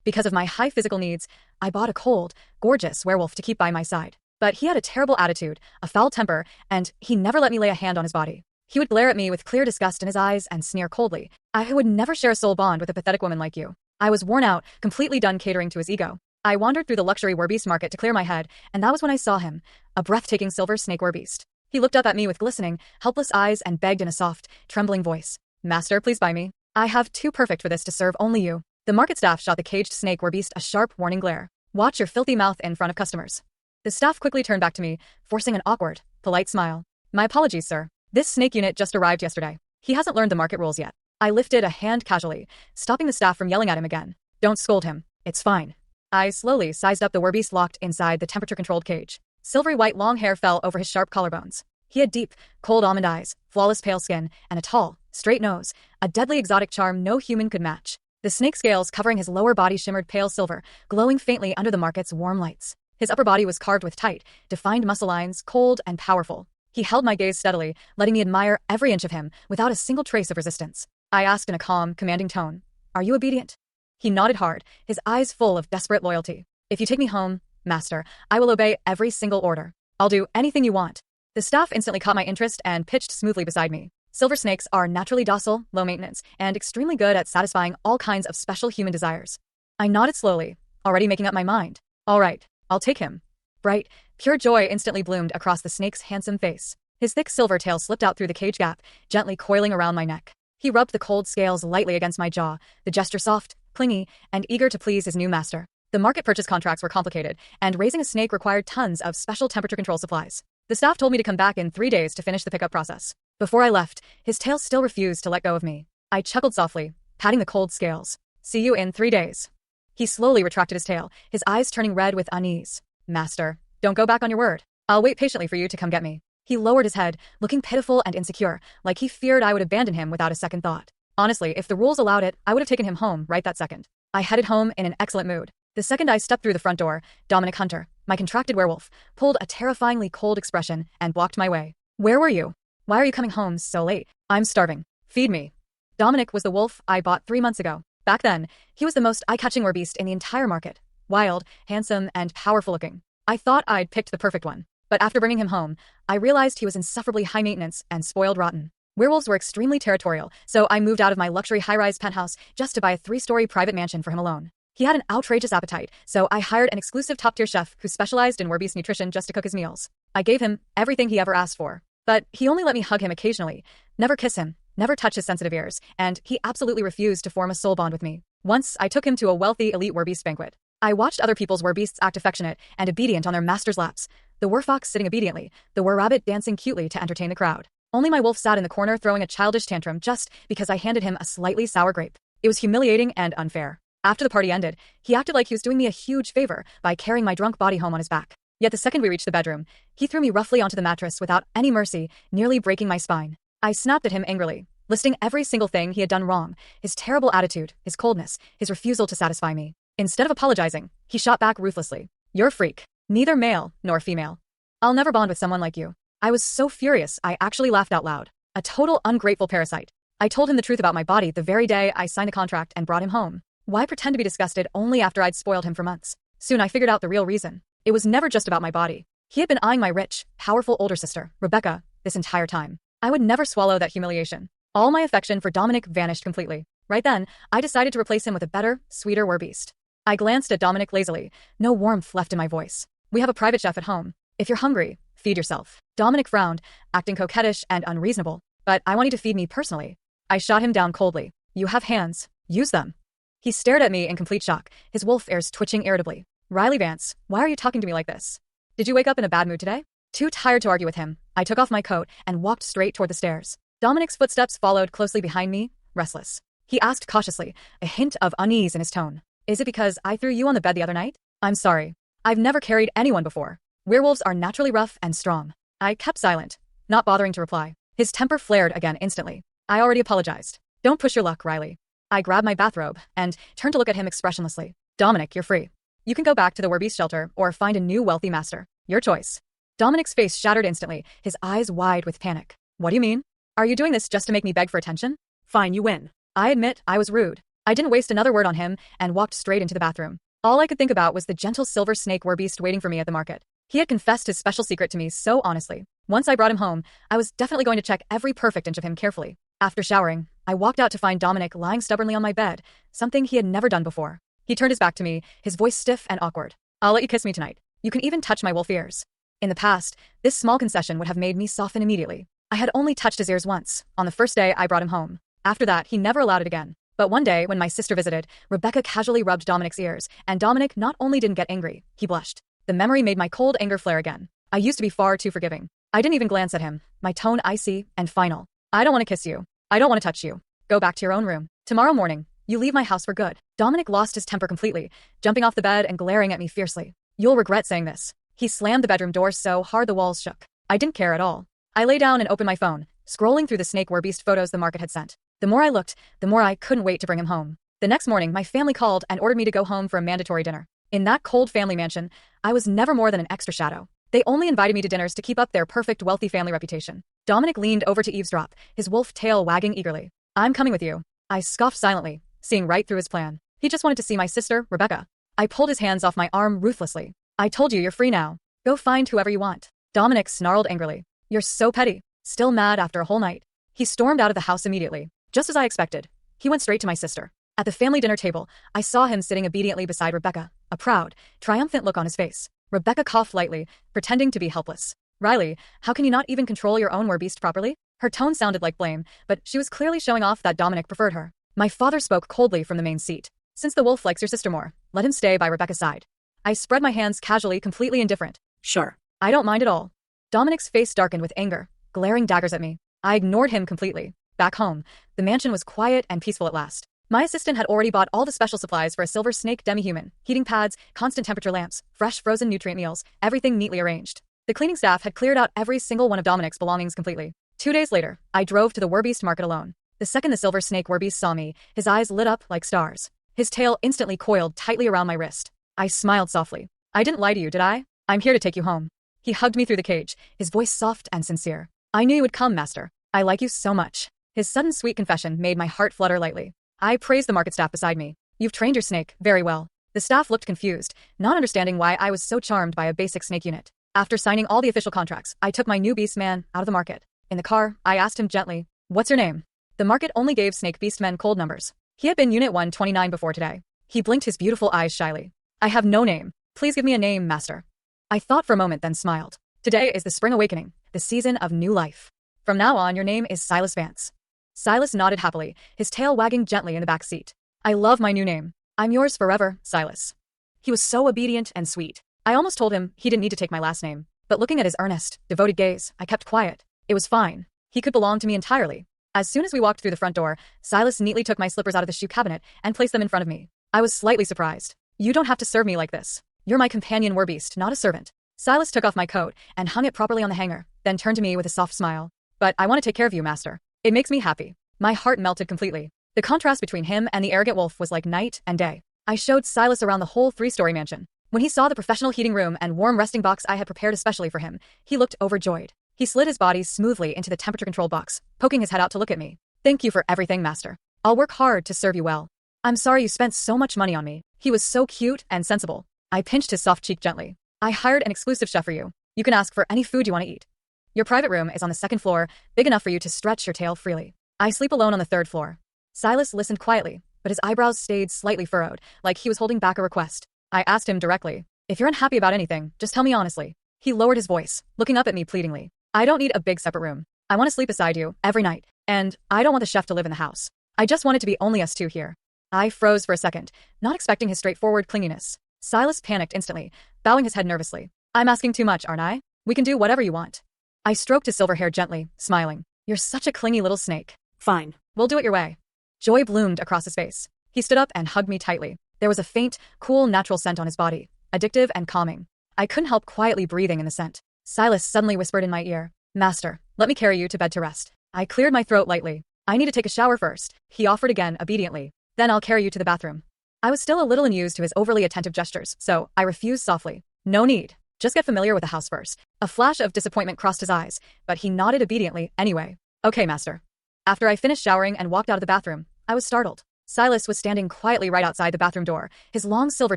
Because of my high physical needs, I bought a cold, gorgeous werewolf to keep by my side. But he had a terrible attitude, a foul temper, and he never let me lay a hand on his body. He would glare at me with clear disgust in his eyes and sneer coldly. I would never share a soul bond with a pathetic woman like you. I was worn out, completely done catering to his ego. I wandered through the luxury werebeast market to clear my head, and that was when I saw him, a breathtaking silver snake werebeast. He looked up at me with glistening, helpless eyes and begged in a soft, trembling voice. Master, please buy me. I have too perfect for this to serve only you. The market staff shot the caged snake werebeast a sharp warning glare. Watch your filthy mouth in front of customers. The staff quickly turned back to me, forcing an awkward, polite smile. My apologies, sir. This snake unit just arrived yesterday. He hasn't learned the market rules yet. I lifted a hand casually, stopping the staff from yelling at him again. Don't scold him. It's fine. I slowly sized up the werebeast locked inside the temperature-controlled cage. Silvery white long hair fell over his sharp collarbones. He had deep, cold almond eyes, flawless pale skin, and a tall, straight nose, a deadly exotic charm no human could match. The snake scales covering his lower body shimmered pale silver, glowing faintly under the market's warm lights. His upper body was carved with tight, defined muscle lines, cold and powerful. He held my gaze steadily, letting me admire every inch of him without a single trace of resistance. I asked in a calm, commanding tone, "Are you obedient?" He nodded hard, his eyes full of desperate loyalty. "If you take me home, master, I will obey every single order. I'll do anything you want." The staff instantly caught my interest and pitched smoothly beside me. Silver snakes are naturally docile, low maintenance, and extremely good at satisfying all kinds of special human desires. I nodded slowly, already making up my mind. All right, I'll take him. Bright, pure joy instantly bloomed across the snake's handsome face. His thick silver tail slipped out through the cage gap, gently coiling around my neck. He rubbed the cold scales lightly against my jaw, the gesture soft, clingy, and eager to please his new master. The market purchase contracts were complicated, and raising a snake required tons of special temperature control supplies. The staff told me to come back in 3 days to finish the pickup process. Before I left, his tail still refused to let go of me. I chuckled softly, patting the cold scales. See you in 3 days. He slowly retracted his tail, his eyes turning red with unease. Master, don't go back on your word. I'll wait patiently for you to come get me. He lowered his head, looking pitiful and insecure, like he feared I would abandon him without a second thought. Honestly, if the rules allowed it, I would have taken him home right that second. I headed home in an excellent mood. The second I stepped through the front door, Dominic Hunter, my contracted werewolf, pulled a terrifyingly cold expression and blocked my way. Where were you? Why are you coming home so late? I'm starving. Feed me. Dominic was the wolf I bought 3 months ago. Back then, he was the most eye-catching werebeast in the entire market. Wild, handsome, and powerful-looking. I thought I'd picked the perfect one. But after bringing him home, I realized he was insufferably high maintenance and spoiled rotten. Werewolves were extremely territorial, so I moved out of my luxury high-rise penthouse just to buy a 3-story private mansion for him alone. He had an outrageous appetite, so I hired an exclusive top-tier chef who specialized in werebeast nutrition just to cook his meals. I gave him everything he ever asked for. But he only let me hug him occasionally, never kiss him, never touch his sensitive ears, and he absolutely refused to form a soul bond with me. Once, I took him to a wealthy elite werebeast banquet. I watched other people's werebeasts act affectionate and obedient on their master's laps, the werfox sitting obediently, the wererabbit dancing cutely to entertain the crowd. Only my wolf sat in the corner throwing a childish tantrum just because I handed him a slightly sour grape. It was humiliating and unfair. After the party ended, he acted like he was doing me a huge favor by carrying my drunk body home on his back. Yet the second we reached the bedroom, he threw me roughly onto the mattress without any mercy, nearly breaking my spine. I snapped at him angrily, listing every single thing he had done wrong, his terrible attitude, his coldness, his refusal to satisfy me. Instead of apologizing, he shot back ruthlessly. You're a freak. Neither male nor female. I'll never bond with someone like you. I was so furious, I actually laughed out loud. A total ungrateful parasite. I told him the truth about my body the very day I signed the contract and brought him home. Why pretend to be disgusted only after I'd spoiled him for months? Soon I figured out the real reason. It was never just about my body. He had been eyeing my rich, powerful older sister, Rebecca, this entire time. I would never swallow that humiliation. All my affection for Dominic vanished completely. Right then, I decided to replace him with a better, sweeter werebeast. I glanced at Dominic lazily, no warmth left in my voice. We have a private chef at home. If you're hungry, feed yourself. Dominic frowned, acting coquettish and unreasonable. But I want you to feed me personally. I shot him down coldly. You have hands. Use them. He stared at me in complete shock, his wolf ears twitching irritably. Riley Vance, why are you talking to me like this? Did you wake up in a bad mood today? Too tired to argue with him, I took off my coat and walked straight toward the stairs. Dominic's footsteps followed closely behind me, restless. He asked cautiously, a hint of unease in his tone. Is it because I threw you on the bed the other night? I'm sorry. I've never carried anyone before. Werewolves are naturally rough and strong. I kept silent, not bothering to reply. His temper flared again instantly. I already apologized. Don't push your luck, Riley. I grabbed my bathrobe and turned to look at him expressionlessly. Dominic, you're free. You can go back to the werebeast shelter or find a new wealthy master. Your choice. Dominic's face shattered instantly, his eyes wide with panic. What do you mean? Are you doing this just to make me beg for attention? Fine, you win. I admit I was rude. I didn't waste another word on him and walked straight into the bathroom. All I could think about was the gentle silver snake werebeast waiting for me at the market. He had confessed his special secret to me so honestly. Once I brought him home, I was definitely going to check every perfect inch of him carefully. After showering, I walked out to find Dominic lying stubbornly on my bed, something he had never done before. He turned his back to me, his voice stiff and awkward. "I'll let you kiss me tonight. You can even touch my wolf ears." In the past, this small concession would have made me soften immediately. I had only touched his ears once, on the first day I brought him home. After that, he never allowed it again. But one day, when my sister visited, Rebecca casually rubbed Dominic's ears, and Dominic not only didn't get angry, he blushed. The memory made my cold anger flare again. I used to be far too forgiving. I didn't even glance at him, my tone icy and final. "I don't want to kiss you. I don't want to touch you. Go back to your own room. Tomorrow morning, you leave my house for good." Dominic lost his temper completely, jumping off the bed and glaring at me fiercely. "You'll regret saying this." He slammed the bedroom door so hard the walls shook. I didn't care at all. I lay down and opened my phone, scrolling through the snake werebeast photos the market had sent. The more I looked, the more I couldn't wait to bring him home. The next morning, my family called and ordered me to go home for a mandatory dinner. In that cold family mansion, I was never more than an extra shadow. They only invited me to dinners to keep up their perfect wealthy family reputation. Dominic leaned over to eavesdrop, his wolf tail wagging eagerly. "I'm coming with you." I scoffed silently, seeing right through his plan. He just wanted to see my sister, Rebecca. I pulled his hands off my arm ruthlessly. "I told you you're free now. Go find whoever you want." Dominic snarled angrily. "You're so petty." Still mad after a whole night, he stormed out of the house immediately. Just as I expected, he went straight to my sister. At the family dinner table, I saw him sitting obediently beside Rebecca, a proud, triumphant look on his face. Rebecca coughed lightly, pretending to be helpless. "Riley, how can you not even control your own werebeast properly?" Her tone sounded like blame, but she was clearly showing off that Dominic preferred her. My father spoke coldly from the main seat. "Since the wolf likes your sister more, let him stay by Rebecca's side." I spread my hands casually, completely indifferent. "Sure. I don't mind at all." Dominic's face darkened with anger, glaring daggers at me. I ignored him completely. Back home, the mansion was quiet and peaceful at last. My assistant had already bought all the special supplies for a silver snake demi-human, heating pads, constant temperature lamps, fresh frozen nutrient meals, everything neatly arranged. The cleaning staff had cleared out every single one of Dominic's belongings completely. 2 days later, I drove to the werebeast market alone. The second the silver snake werebeast saw me, his eyes lit up like stars. His tail instantly coiled tightly around my wrist. I smiled softly. "I didn't lie to you, did I? I'm here to take you home." He hugged me through the cage, his voice soft and sincere. "I knew you would come, master. I like you so much." His sudden sweet confession made my heart flutter lightly. I praised the market staff beside me. "You've trained your snake very well." The staff looked confused, not understanding why I was so charmed by a basic snake unit. After signing all the official contracts, I took my new beast man out of the market. In the car, I asked him gently, "What's your name?" The market only gave snake beast men cold numbers. He had been Unit 129 before today. He blinked his beautiful eyes shyly. "I have no name. Please give me a name, master." I thought for a moment, then smiled. "Today is the spring awakening, the season of new life. From now on, your name is Silus Vance." Silus nodded happily, his tail wagging gently in the back seat. "I love my new name. I'm yours forever, Silus." He was so obedient and sweet. I almost told him he didn't need to take my last name, but looking at his earnest, devoted gaze, I kept quiet. It was fine. He could belong to me entirely. As soon as we walked through the front door, Silus neatly took my slippers out of the shoe cabinet and placed them in front of me. I was slightly surprised. "You don't have to serve me like this. You're my companion werebeast, not a servant." Silus took off my coat and hung it properly on the hanger, then turned to me with a soft smile. "But I want to take care of you, master. It makes me happy." My heart melted completely. The contrast between him and the arrogant wolf was like night and day. I showed Silus around the whole 3-story mansion. When he saw the professional heating room and warm resting box I had prepared especially for him, he looked overjoyed. He slid his body smoothly into the temperature control box, poking his head out to look at me. "Thank you for everything, master. I'll work hard to serve you well." "I'm sorry you spent so much money on me." He was so cute and sensible. I pinched his soft cheek gently. "I hired an exclusive chef for you. You can ask for any food you want to eat. Your private room is on the 2nd floor, big enough for you to stretch your tail freely. I sleep alone on the 3rd floor." Silus listened quietly, but his eyebrows stayed slightly furrowed, like he was holding back a request. I asked him directly, "If you're unhappy about anything, just tell me honestly." He lowered his voice, looking up at me pleadingly. "I don't need a big separate room. I want to sleep beside you, every night. And I don't want the chef to live in the house. I just want it to be only us two here." I froze for a second, not expecting his straightforward clinginess. Silus panicked instantly, bowing his head nervously. "I'm asking too much, aren't I? We can do whatever you want." I stroked his silver hair gently, smiling. "You're such a clingy little snake." "Fine. We'll do it your way." Joy bloomed across his face. He stood up and hugged me tightly. There was a faint, cool, natural scent on his body, addictive and calming. I couldn't help quietly breathing in the scent. Silus suddenly whispered in my ear, "Master, let me carry you to bed to rest." I cleared my throat lightly. "I need to take a shower first," he offered again, obediently. "Then I'll carry you to the bathroom." I was still a little unused to his overly attentive gestures, so I refused softly. "No need. Just get familiar with the house first." A flash of disappointment crossed his eyes, but he nodded obediently anyway. "Okay, master." After I finished showering and walked out of the bathroom, I was startled. Silus was standing quietly right outside the bathroom door, his long silver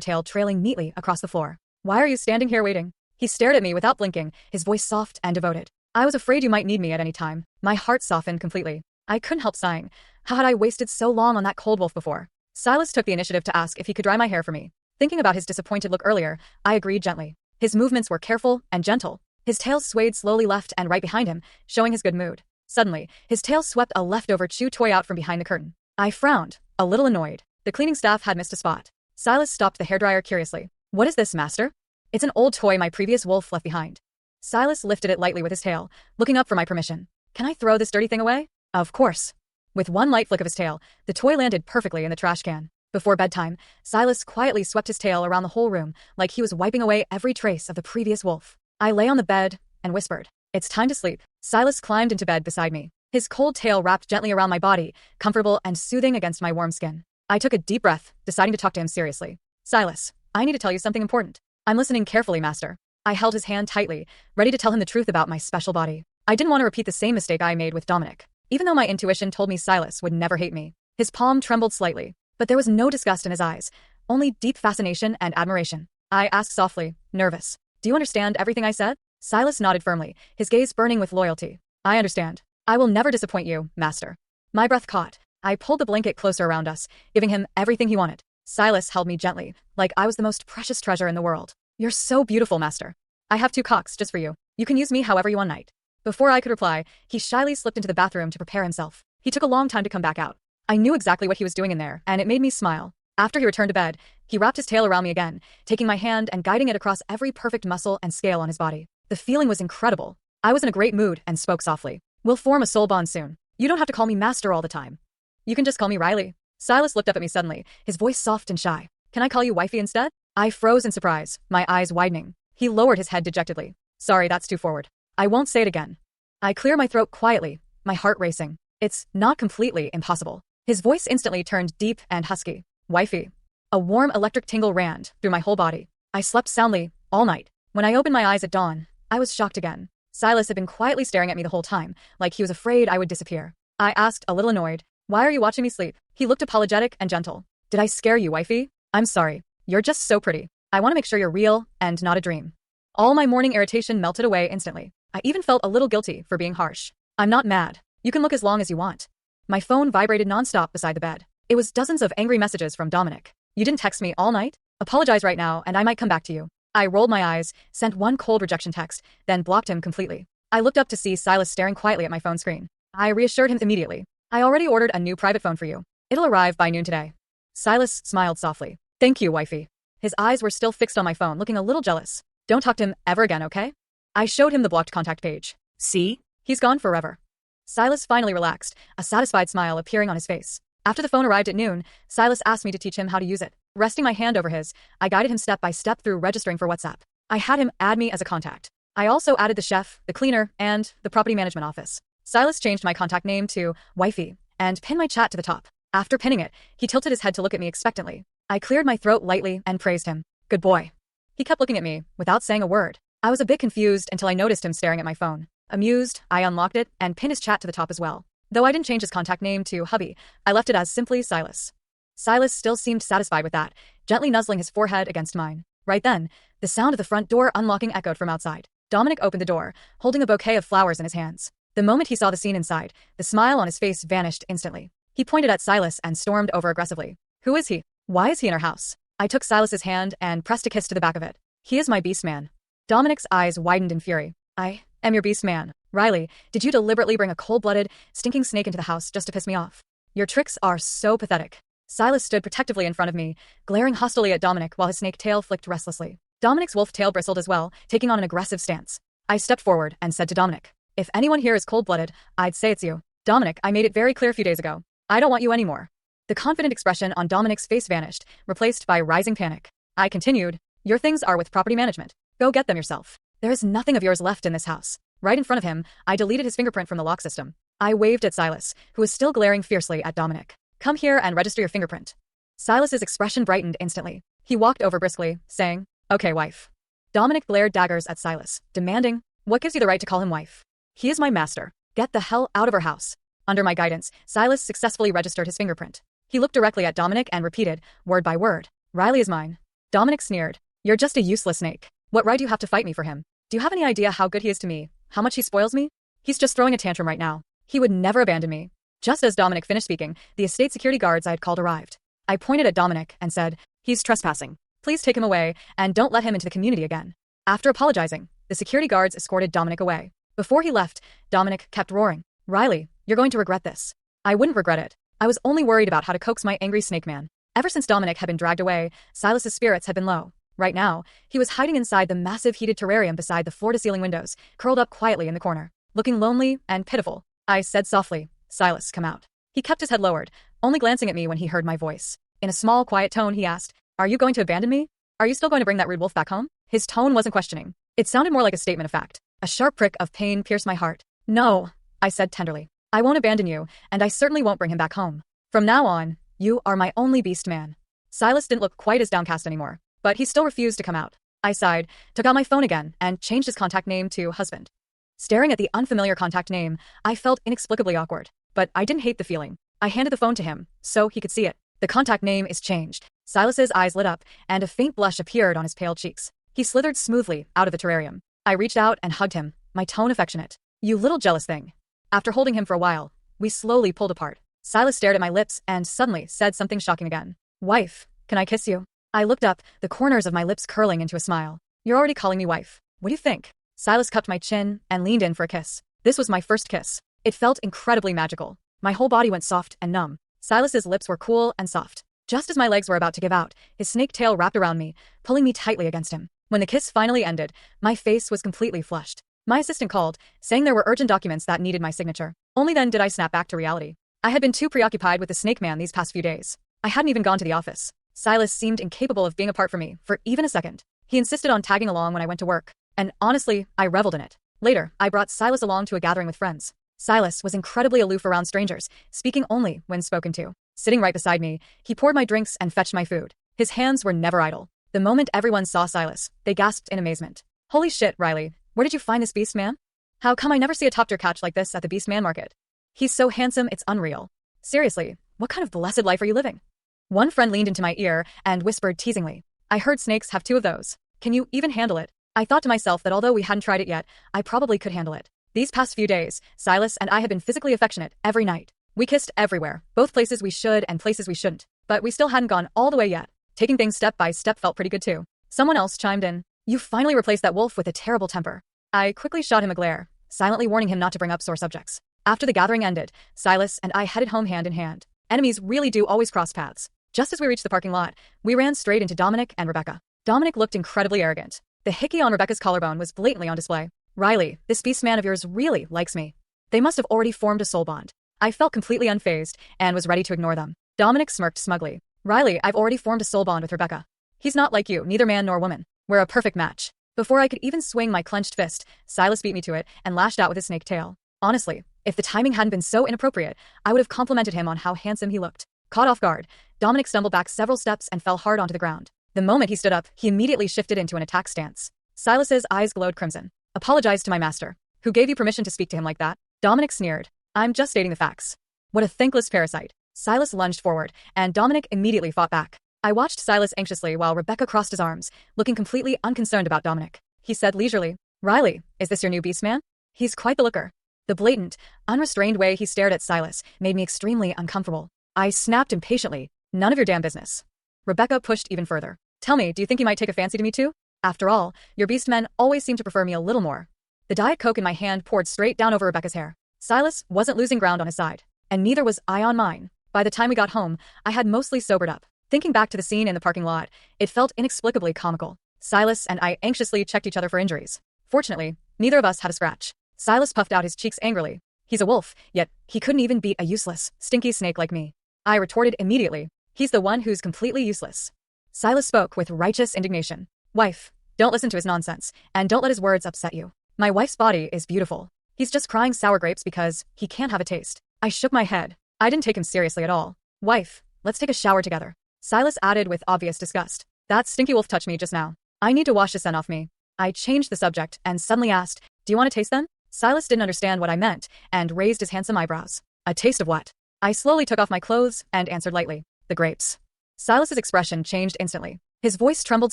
tail trailing neatly across the floor. "Why are you standing here waiting?" He stared at me without blinking, his voice soft and devoted. "I was afraid you might need me at any time." My heart softened completely. I couldn't help sighing. How had I wasted so long on that cold wolf before? Silus took the initiative to ask if he could dry my hair for me. Thinking about his disappointed look earlier, I agreed gently. His movements were careful and gentle. His tail swayed slowly left and right behind him, showing his good mood. Suddenly, his tail swept a leftover chew toy out from behind the curtain. I frowned, a little annoyed. The cleaning staff had missed a spot. Silus stopped the hairdryer curiously. "What is this, master?" "It's an old toy my previous wolf left behind." Silus lifted it lightly with his tail, looking up for my permission. "Can I throw this dirty thing away?" "Of course." With one light flick of his tail, the toy landed perfectly in the trash can. Before bedtime, Silus quietly swept his tail around the whole room, like he was wiping away every trace of the previous wolf. I lay on the bed and whispered, "It's time to sleep." Silus climbed into bed beside me. His cold tail wrapped gently around my body, comfortable and soothing against my warm skin. I took a deep breath, deciding to talk to him seriously. "Silus, I need to tell you something important." "I'm listening carefully, master." I held his hand tightly, ready to tell him the truth about my special body. I didn't want to repeat the same mistake I made with Dominic. Even though my intuition told me Silus would never hate me, his palm trembled slightly, but there was no disgust in his eyes, only deep fascination and admiration. I asked softly, nervous, "Do you understand everything I said?" Silus nodded firmly, his gaze burning with loyalty. "I understand. I will never disappoint you, master." My breath caught. I pulled the blanket closer around us, giving him everything he wanted. Silus held me gently, like I was the most precious treasure in the world. "You're so beautiful, master. I have 2 cocks just for you. You can use me however you want night." Before I could reply, he shyly slipped into the bathroom to prepare himself. He took a long time to come back out. I knew exactly what he was doing in there, and it made me smile. After he returned to bed, he wrapped his tail around me again, taking my hand and guiding it across every perfect muscle and scale on his body. The feeling was incredible. I was in a great mood and spoke softly. "We'll form a soul bond soon. You don't have to call me master all the time. You can just call me Riley." Silus looked up at me suddenly, his voice soft and shy. "Can I call you wifey instead?" I froze in surprise, my eyes widening. He lowered his head dejectedly. "Sorry, that's too forward. I won't say it again." I cleared my throat quietly, my heart racing. "It's not completely impossible." His voice instantly turned deep and husky. "Wifey." A warm electric tingle ran through my whole body. I slept soundly, all night. When I opened my eyes at dawn, I was shocked again. Silus had been quietly staring at me the whole time, like he was afraid I would disappear. I asked, a little annoyed, "Why are you watching me sleep?" He looked apologetic and gentle. "Did I scare you, wifey?" "I'm sorry. You're just so pretty. I want to make sure you're real and not a dream." All my morning irritation melted away instantly. I even felt a little guilty for being harsh. "I'm not mad. You can look as long as you want." My phone vibrated nonstop beside the bed. It was dozens of angry messages from Dominic. "You didn't text me all night? Apologize right now and I might come back to you." I rolled my eyes, sent one cold rejection text, then blocked him completely. I looked up to see Silus staring quietly at my phone screen. I reassured him immediately. "I already ordered a new private phone for you. It'll arrive by noon today." Silus smiled softly. "Thank you, wifey." His eyes were still fixed on my phone, looking a little jealous. "Don't talk to him ever again, okay?" I showed him the blocked contact page. "See? He's gone forever." Silus finally relaxed, a satisfied smile appearing on his face. After the phone arrived at noon, Silus asked me to teach him how to use it. Resting my hand over his, I guided him step by step through registering for WhatsApp. I had him add me as a contact. I also added the chef, the cleaner, and the property management office. Silus changed my contact name to Wifey and pinned my chat to the top. After pinning it, he tilted his head to look at me expectantly. I cleared my throat lightly and praised him. "Good boy." He kept looking at me, without saying a word. I was a bit confused until I noticed him staring at my phone. Amused, I unlocked it and pinned his chat to the top as well. Though I didn't change his contact name to Hubby, I left it as simply Silus. Silus still seemed satisfied with that, gently nuzzling his forehead against mine. Right then, the sound of the front door unlocking echoed from outside. Dominic opened the door, holding a bouquet of flowers in his hands. The moment he saw the scene inside, the smile on his face vanished instantly. He pointed at Silus and stormed over aggressively. "Who is he? Why is he in our house?" I took Silas's hand and pressed a kiss to the back of it. "He is my beast man." Dominic's eyes widened in fury. "I am your beast man. Riley, did you deliberately bring a cold-blooded, stinking snake into the house just to piss me off? Your tricks are so pathetic." Silus stood protectively in front of me, glaring hostilely at Dominic while his snake tail flicked restlessly. Dominic's wolf tail bristled as well, taking on an aggressive stance. I stepped forward and said to Dominic, "If anyone here is cold-blooded, I'd say it's you." "Dominic, I made it very clear a few days ago. I don't want you anymore." The confident expression on Dominic's face vanished, replaced by rising panic. I continued, "Your things are with property management. Go get them yourself. There is nothing of yours left in this house." Right in front of him, I deleted his fingerprint from the lock system. I waved at Silus, who was still glaring fiercely at Dominic. "Come here and register your fingerprint." Silas's expression brightened instantly. He walked over briskly, saying, "Okay, wife." Dominic glared daggers at Silus, demanding, "What gives you the right to call him wife? He is my master. Get the hell out of our house." Under my guidance, Silus successfully registered his fingerprint. He looked directly at Dominic and repeated, word by word, Riley is mine. Dominic sneered. You're just a useless snake. What right do you have to fight me for him? Do you have any idea how good he is to me? How much he spoils me? He's just throwing a tantrum right now. He would never abandon me. Just as Dominic finished speaking, the estate security guards I had called arrived. I pointed at Dominic and said, he's trespassing. Please take him away and don't let him into the community again. After apologizing, the security guards escorted Dominic away. Before he left, Dominic kept roaring, Riley, you're going to regret this. I wouldn't regret it. I was only worried about how to coax my angry snake man. Ever since Dominic had been dragged away, Silas's spirits had been low. Right now, he was hiding inside the massive heated terrarium beside the floor-to-ceiling windows, curled up quietly in the corner, looking lonely and pitiful. I said softly, Silus, come out. He kept his head lowered, only glancing at me when he heard my voice. In a small, quiet tone, he asked, are you going to abandon me? Are you still going to bring that rude wolf back home? His tone wasn't questioning. It sounded more like a statement of fact. A sharp prick of pain pierced my heart. No, I said tenderly. I won't abandon you, and I certainly won't bring him back home. From now on, you are my only beast man. Silas didn't look quite as downcast anymore, but he still refused to come out. I sighed, took out my phone again, and changed his contact name to husband. Staring at the unfamiliar contact name, I felt inexplicably awkward, but I didn't hate the feeling. I handed the phone to him, so he could see it. The contact name is changed. Silas's eyes lit up, and a faint blush appeared on his pale cheeks. He slithered smoothly out of the terrarium. I reached out and hugged him, my tone affectionate. You little jealous thing. After holding him for a while, we slowly pulled apart. Silus stared at my lips and suddenly said something shocking again. Wife, can I kiss you? I looked up, the corners of my lips curling into a smile. You're already calling me wife. What do you think? Silus cupped my chin and leaned in for a kiss. This was my first kiss. It felt incredibly magical. My whole body went soft and numb. Silas's lips were cool and soft. Just as my legs were about to give out, his snake tail wrapped around me, pulling me tightly against him. When the kiss finally ended, my face was completely flushed. My assistant called, saying there were urgent documents that needed my signature. Only then did I snap back to reality. I had been too preoccupied with the snake man these past few days. I hadn't even gone to the office. Silus seemed incapable of being apart from me for even a second. He insisted on tagging along when I went to work, and honestly, I reveled in it. Later, I brought Silus along to a gathering with friends. Silus was incredibly aloof around strangers, speaking only when spoken to. Sitting right beside me, he poured my drinks and fetched my food. His hands were never idle. The moment everyone saw Silus, they gasped in amazement. Holy shit, Riley, where did you find this beast man? How come I never see a top-tier catch like this at the beast man market? He's so handsome, it's unreal. Seriously, what kind of blessed life are you living? One friend leaned into my ear and whispered teasingly, I heard snakes have 2 of those. Can you even handle it? I thought to myself that although we hadn't tried it yet, I probably could handle it. These past few days, Silus and I had been physically affectionate every night. We kissed everywhere, both places we should and places we shouldn't, but we still hadn't gone all the way yet. Taking things step by step felt pretty good too. Someone else chimed in, you finally replaced that wolf with a terrible temper. I quickly shot him a glare, silently warning him not to bring up sore subjects. After the gathering ended, Silus and I headed home hand in hand. Enemies really do always cross paths. Just as we reached the parking lot, we ran straight into Dominic and Rebecca. Dominic looked incredibly arrogant. The hickey on Rebecca's collarbone was blatantly on display. Riley, this beast man of yours really likes me. They must have already formed a soul bond. I felt completely unfazed and was ready to ignore them. Dominic smirked smugly. Riley, I've already formed a soul bond with Rebecca. He's not like you, neither man nor woman. We're a perfect match. Before I could even swing my clenched fist, Silus beat me to it and lashed out with his snake tail. Honestly, if the timing hadn't been so inappropriate, I would have complimented him on how handsome he looked. Caught off guard, Dominic stumbled back several steps and fell hard onto the ground. The moment he stood up, he immediately shifted into an attack stance. Silas's eyes glowed crimson. Apologize to my master. Who gave you permission to speak to him like that? Dominic sneered. I'm just stating the facts. What a thankless parasite. Silus lunged forward, and Dominic immediately fought back. I watched Silus anxiously while Rebecca crossed his arms, looking completely unconcerned about Dominic. He said leisurely, Riley, is this your new beast man? He's quite the looker. The blatant, unrestrained way he stared at Silus made me extremely uncomfortable. I snapped impatiently, none of your damn business. Rebecca pushed even further. Tell me, do you think he might take a fancy to me too? After all, your beast men always seem to prefer me a little more. The Diet Coke in my hand poured straight down over Rebecca's hair. Silus wasn't losing ground on his side, and neither was I on mine. By the time we got home, I had mostly sobered up. Thinking back to the scene in the parking lot, it felt inexplicably comical. Silus and I anxiously checked each other for injuries. Fortunately, neither of us had a scratch. Silus puffed out his cheeks angrily. He's a wolf, yet he couldn't even beat a useless, stinky snake like me. I retorted immediately. He's the one who's completely useless. Silus spoke with righteous indignation. Wife, don't listen to his nonsense, and don't let his words upset you. My wife's body is beautiful. He's just crying sour grapes because he can't have a taste. I shook my head. I didn't take him seriously at all. Wife, let's take a shower together. Silus added with obvious disgust. That stinky wolf touched me just now. I need to wash the scent off me. I changed the subject and suddenly asked, do you want to taste them? Silus didn't understand what I meant and raised his handsome eyebrows. A taste of what? I slowly took off my clothes and answered lightly, "The grapes." Silas's expression changed instantly. His voice trembled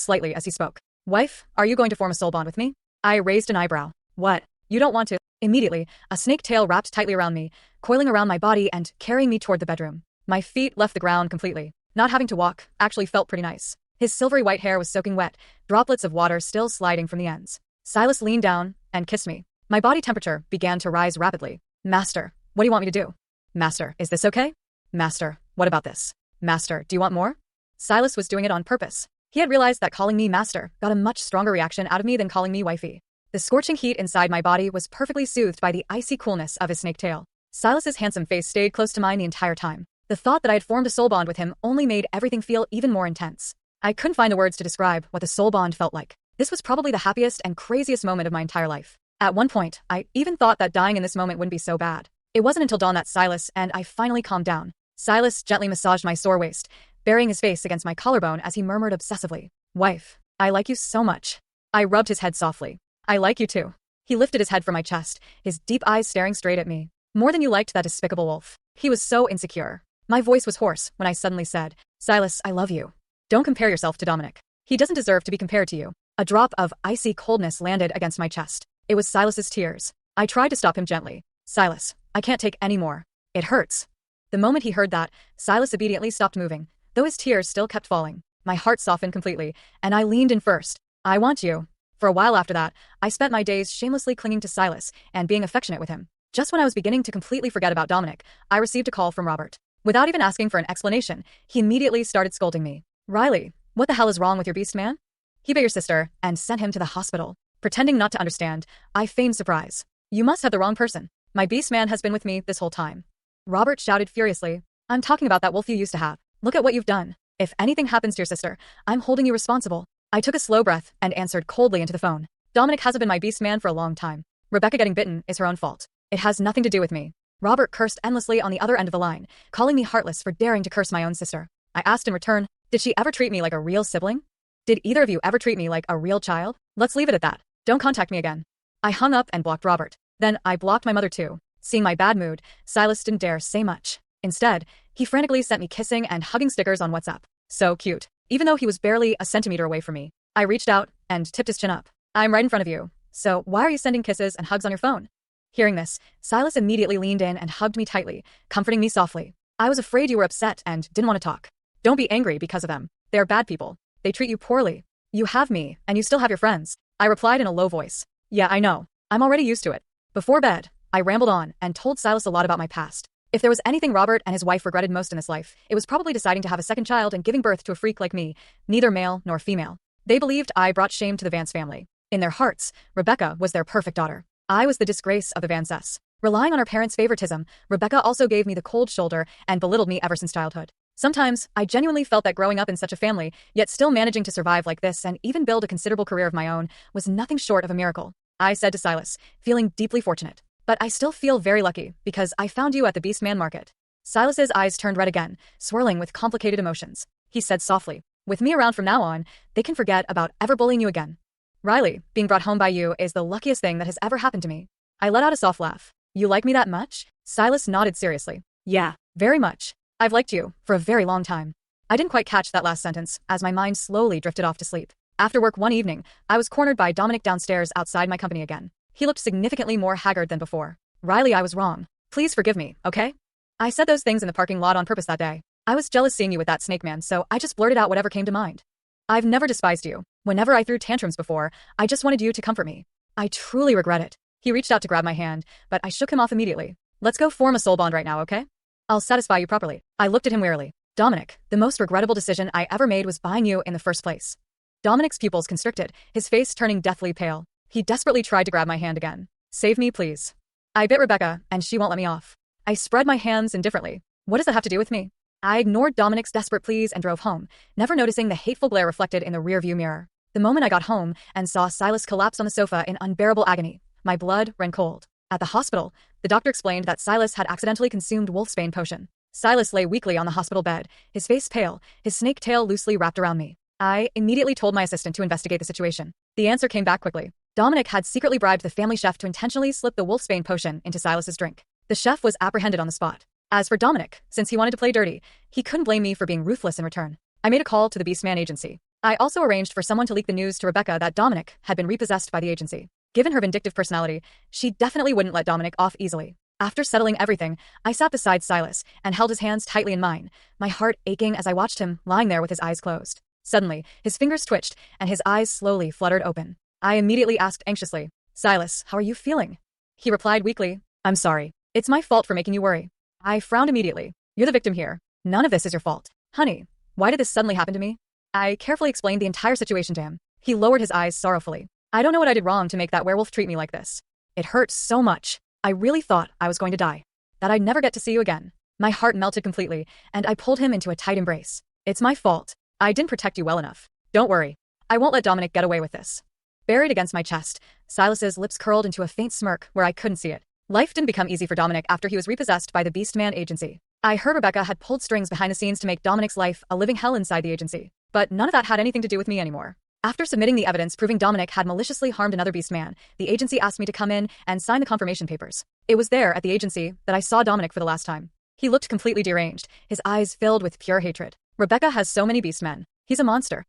slightly as he spoke. "Wife, are you going to form a soul bond with me?" I raised an eyebrow. "What? You don't want to?" Immediately, a snake tail wrapped tightly around me, coiling around my body and carrying me toward the bedroom. My feet left the ground completely. Not having to walk actually felt pretty nice. His silvery white hair was soaking wet, droplets of water still sliding from the ends. Silus leaned down and kissed me. My body temperature began to rise rapidly. "Master, what do you want me to do?" "Master, is this okay?" "Master, what about this?" "Master, do you want more?" Silus was doing it on purpose. He had realized that calling me master got a much stronger reaction out of me than calling me wifey. The scorching heat inside my body was perfectly soothed by the icy coolness of his snake tail. Silas's handsome face stayed close to mine the entire time. The thought that I had formed a soul bond with him only made everything feel even more intense. I couldn't find the words to describe what the soul bond felt like. This was probably the happiest and craziest moment of my entire life. At one point, I even thought that dying in this moment wouldn't be so bad. It wasn't until dawn that Silus and I finally calmed down. Silus gently massaged my sore waist, burying his face against my collarbone as he murmured obsessively, "Wife, I like you so much." I rubbed his head softly. "I like you too." He lifted his head from my chest, his deep eyes staring straight at me. "More than you liked that despicable wolf." He was so insecure. My voice was hoarse when I suddenly said, "Silus, I love you. Don't compare yourself to Dominic. He doesn't deserve to be compared to you." A drop of icy coldness landed against my chest. It was Silas's tears. I tried to stop him gently. "Silus, I can't take any more. It hurts." The moment he heard that, Silus obediently stopped moving, though his tears still kept falling. My heart softened completely, and I leaned in first. "I want you." For a while after that, I spent my days shamelessly clinging to Silus and being affectionate with him. Just when I was beginning to completely forget about Dominic, I received a call from Robert. Without even asking for an explanation, he immediately started scolding me. "Riley, what the hell is wrong with your beast man? He bit your sister and sent him to the hospital." Pretending not to understand, I feigned surprise. "You must have the wrong person. My beast man has been with me this whole time." Robert shouted furiously, "I'm talking about that wolf you used to have. Look at what you've done. If anything happens to your sister, I'm holding you responsible." I took a slow breath and answered coldly into the phone. "Dominic hasn't been my beast man for a long time. Rebecca getting bitten is her own fault. It has nothing to do with me." Robert cursed endlessly on the other end of the line, calling me heartless for daring to curse my own sister. I asked in return, "Did she ever treat me like a real sibling? Did either of you ever treat me like a real child? Let's leave it at that. Don't contact me again." I hung up and blocked Robert. Then I blocked my mother too. Seeing my bad mood, Silus didn't dare say much. Instead, he frantically sent me kissing and hugging stickers on WhatsApp. So cute. Even though he was barely a centimeter away from me, I reached out and tipped his chin up. "I'm right in front of you. So why are you sending kisses and hugs on your phone?" Hearing this, Silus immediately leaned in and hugged me tightly, comforting me softly. "I was afraid you were upset and didn't want to talk. Don't be angry because of them. They're bad people. They treat you poorly. You have me, and you still have your friends." I replied in a low voice. "Yeah, I know. I'm already used to it." Before bed, I rambled on and told Silus a lot about my past. If there was anything Robert and his wife regretted most in this life, it was probably deciding to have a second child and giving birth to a freak like me, neither male nor female. They believed I brought shame to the Vance family. In their hearts, Rebecca was their perfect daughter. I was the disgrace of the Vances. Relying on her parents' favoritism, Rebecca also gave me the cold shoulder and belittled me ever since childhood. Sometimes, I genuinely felt that growing up in such a family, yet still managing to survive like this and even build a considerable career of my own, was nothing short of a miracle. I said to Silus, feeling deeply fortunate. "But I still feel very lucky, because I found you at the Beastman Market." Silas's eyes turned red again, swirling with complicated emotions. He said softly, "With me around from now on, they can forget about ever bullying you again. Riley, being brought home by you is the luckiest thing that has ever happened to me." I let out a soft laugh. "You like me that much?" Silus nodded seriously. "Yeah, very much. I've liked you for a very long time." I didn't quite catch that last sentence, as my mind slowly drifted off to sleep. After work one evening, I was cornered by Dominic downstairs outside my company again. He looked significantly more haggard than before. "Riley, I was wrong. Please forgive me, okay? I said those things in the parking lot on purpose that day. I was jealous seeing you with that snake man, so I just blurted out whatever came to mind. I've never despised you. Whenever I threw tantrums before, I just wanted you to comfort me. I truly regret it." He reached out to grab my hand, but I shook him off immediately. "Let's go form a soul bond right now, okay? I'll satisfy you properly." I looked at him wearily. "Dominic, the most regrettable decision I ever made was buying you in the first place." Dominic's pupils constricted, his face turning deathly pale. He desperately tried to grab my hand again. "Save me, please. I bit Rebecca, and she won't let me off." I spread my hands indifferently. What does that have to do with me? I ignored Dominic's desperate pleas and drove home, never noticing the hateful glare reflected in the rearview mirror. The moment I got home and saw Silus collapse on the sofa in unbearable agony, my blood ran cold. At the hospital, the doctor explained that Silus had accidentally consumed wolfsbane potion. Silus lay weakly on the hospital bed, his face pale, his snake tail loosely wrapped around me. I immediately told my assistant to investigate the situation. The answer came back quickly. Dominic had secretly bribed the family chef to intentionally slip the wolfsbane potion into Silus's drink. The chef was apprehended on the spot. As for Dominic, since he wanted to play dirty, he couldn't blame me for being ruthless in return. I made a call to the Beastman agency. I also arranged for someone to leak the news to Rebecca that Dominic had been repossessed by the agency. Given her vindictive personality, she definitely wouldn't let Dominic off easily. After settling everything, I sat beside Silus and held his hands tightly in mine, my heart aching as I watched him lying there with his eyes closed. Suddenly, his fingers twitched and his eyes slowly fluttered open. I immediately asked anxiously, "Silus, how are you feeling?" He replied weakly, "I'm sorry. It's my fault for making you worry." I frowned immediately. "You're the victim here. None of this is your fault." "Honey, why did this suddenly happen to me?" I carefully explained the entire situation to him. He lowered his eyes sorrowfully. "I don't know what I did wrong to make that werewolf treat me like this. It hurt so much. I really thought I was going to die. That I'd never get to see you again." My heart melted completely, and I pulled him into a tight embrace. "It's my fault. I didn't protect you well enough. Don't worry. I won't let Dominic get away with this." Buried against my chest, Silas's lips curled into a faint smirk where I couldn't see it. Life didn't become easy for Dominic after he was repossessed by the Beastman agency. I heard Rebecca had pulled strings behind the scenes to make Dominic's life a living hell inside the agency. But none of that had anything to do with me anymore. After submitting the evidence proving Dominic had maliciously harmed another Beastman, the agency asked me to come in and sign the confirmation papers. It was there at the agency that I saw Dominic for the last time. He looked completely deranged, his eyes filled with pure hatred. Rebecca has so many Beastmen. He's a monster.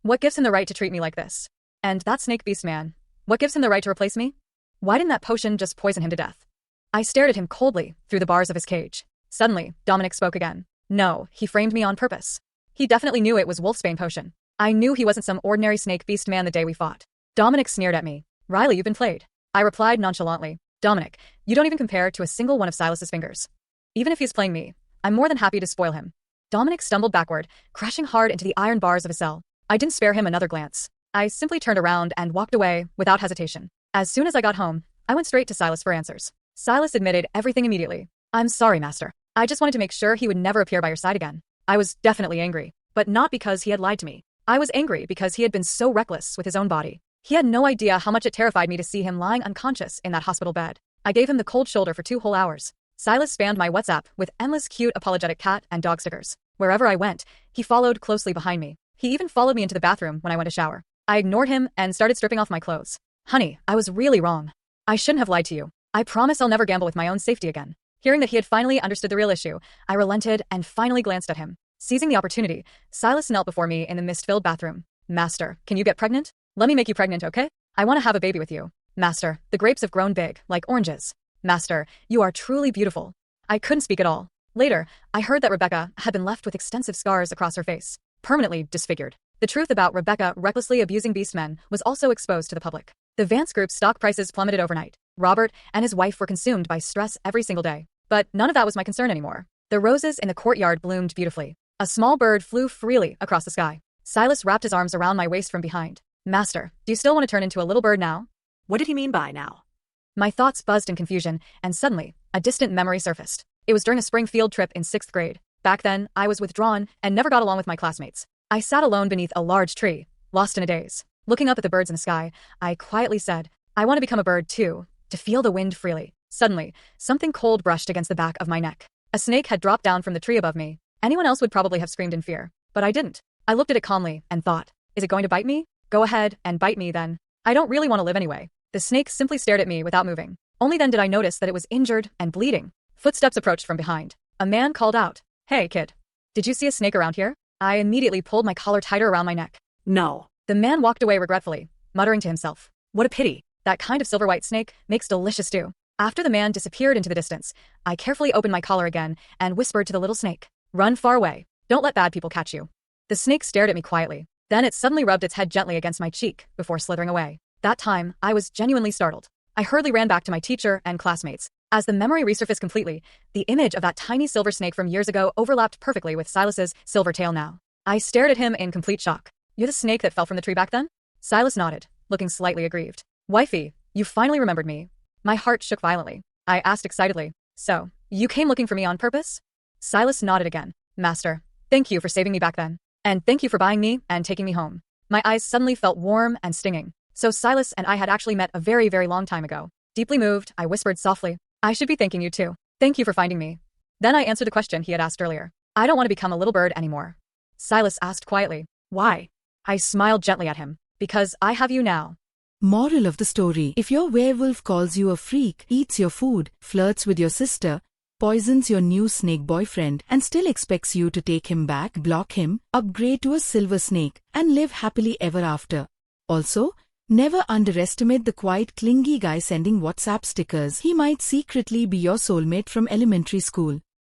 What gives him the right to treat me like this? And that snake Beastman, what gives him the right to replace me? Why didn't that potion just poison him to death? I stared at him coldly through the bars of his cage. Suddenly, Dominic spoke again. No, he framed me on purpose. He definitely knew it was Wolfsbane potion. I knew he wasn't some ordinary snake beast man the day we fought. Dominic sneered at me. "Riley, you've been played." I replied nonchalantly. "Dominic, you don't even compare to a single one of Silas's fingers. Even if he's playing me, I'm more than happy to spoil him." Dominic stumbled backward, crashing hard into the iron bars of his cell. I didn't spare him another glance. I simply turned around and walked away without hesitation. As soon as I got home, I went straight to Silus for answers. Silus admitted everything immediately. "I'm sorry, Master. I just wanted to make sure he would never appear by your side again." I was definitely angry, but not because he had lied to me. I was angry because he had been so reckless with his own body. He had no idea how much it terrified me to see him lying unconscious in that hospital bed. I gave him the cold shoulder for 2 whole hours. Silus spammed my WhatsApp with endless cute apologetic cat and dog stickers. Wherever I went, he followed closely behind me. He even followed me into the bathroom when I went to shower. I ignored him and started stripping off my clothes. "Honey, I was really wrong. I shouldn't have lied to you. I promise I'll never gamble with my own safety again." Hearing that he had finally understood the real issue, I relented and finally glanced at him. Seizing the opportunity, Silus knelt before me in the mist-filled bathroom. "Master, can you get pregnant? Let me make you pregnant, okay? I want to have a baby with you. Master, the grapes have grown big, like oranges. Master, you are truly beautiful." I couldn't speak at all. Later, I heard that Rebecca had been left with extensive scars across her face, permanently disfigured. The truth about Rebecca recklessly abusing beastmen was also exposed to the public. The Vance Group's stock prices plummeted overnight. Robert and his wife were consumed by stress every single day. But none of that was my concern anymore. The roses in the courtyard bloomed beautifully. A small bird flew freely across the sky. Silus wrapped his arms around my waist from behind. "Master, do you still want to turn into a little bird now?" What did he mean by now? My thoughts buzzed in confusion, and suddenly, a distant memory surfaced. It was during a spring field trip in 6th grade. Back then, I was withdrawn and never got along with my classmates. I sat alone beneath a large tree, lost in a daze. Looking up at the birds in the sky, I quietly said, "I want to become a bird too, to feel the wind freely." Suddenly, something cold brushed against the back of my neck. A snake had dropped down from the tree above me. Anyone else would probably have screamed in fear, but I didn't. I looked at it calmly and thought, is it going to bite me? Go ahead and bite me then. I don't really want to live anyway. The snake simply stared at me without moving. Only then did I notice that it was injured and bleeding. Footsteps approached from behind. A man called out, "Hey, kid. Did you see a snake around here?" I immediately pulled my collar tighter around my neck. No. The man walked away regretfully, muttering to himself, "What a pity. That kind of silver-white snake makes delicious stew." After the man disappeared into the distance, I carefully opened my collar again and whispered to the little snake, "Run far away. Don't let bad people catch you." The snake stared at me quietly. Then it suddenly rubbed its head gently against my cheek before slithering away. That time, I was genuinely startled. I hurriedly ran back to my teacher and classmates. As the memory resurfaced completely, the image of that tiny silver snake from years ago overlapped perfectly with Silas's silver tail now. I stared at him in complete shock. "You're the snake that fell from the tree back then?" Silus nodded, looking slightly aggrieved. "Wifey, you finally remembered me." My heart shook violently. I asked excitedly, "So, you came looking for me on purpose?" Silus nodded again. "Master, thank you for saving me back then. And thank you for buying me and taking me home." My eyes suddenly felt warm and stinging. So Silus and I had actually met a very, very long time ago. Deeply moved, I whispered softly, "I should be thanking you too. Thank you for finding me." Then I answered the question he had asked earlier. "I don't want to become a little bird anymore." Silus asked quietly, "Why?" I smiled gently at him. "Because I have you now." Moral of the story: if your werewolf calls you a freak, eats your food, flirts with your sister, poisons your new snake boyfriend and still expects you to take him back, block him, upgrade to a silver snake, and live happily ever after. Also, never underestimate the quiet clingy guy sending WhatsApp stickers. He might secretly be your soulmate from elementary school.